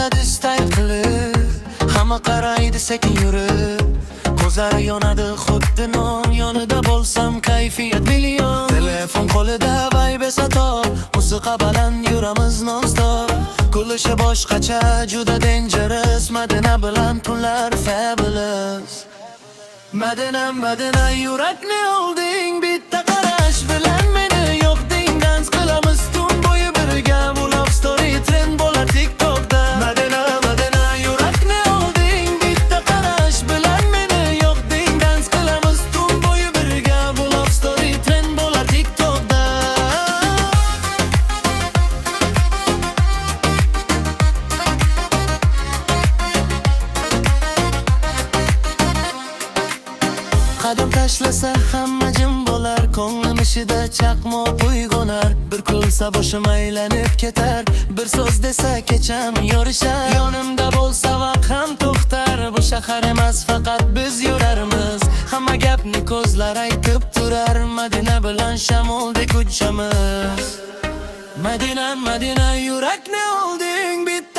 qiladi stayl qilib, hamma qaraydi sekin yurib. Ko'zlari yonadi xuddi non, yonida bo'lsam kayfiyat million. Telefon qo'lida vibe top, musiqa baland yuramiz non stop. Kulishi boshqacha, juda dangerous, Madina bilan tunlar fabulous. Madina, Madina, yurakni olding bitta qarash bilan meni yoqding. Dans qilamiz tun bo'yi birga, bu love story trend bo'lar TikTokda. Madina, Madina, yurakni olding bitta qarash bilan meni yoqding. Dans qilamiz tun bo'yi birga, bu love story trend bo'lar TikTokda. Qadam tashlasa hamma jim bo'lar, ko'nglim ishida chaqmoq uyg'onar. Bir kulsa boshim aylanib ketar, bir so'z desa kecham yorishar. Yonimda bo'lsa vaqt ham to'xtar, bu shahar emas faqat biz yurarmiz. Hamma gapni ko'zlar aytib turar, Madina bilan shamoldek uchamiz. Madina, Madina, yurakni olding bitta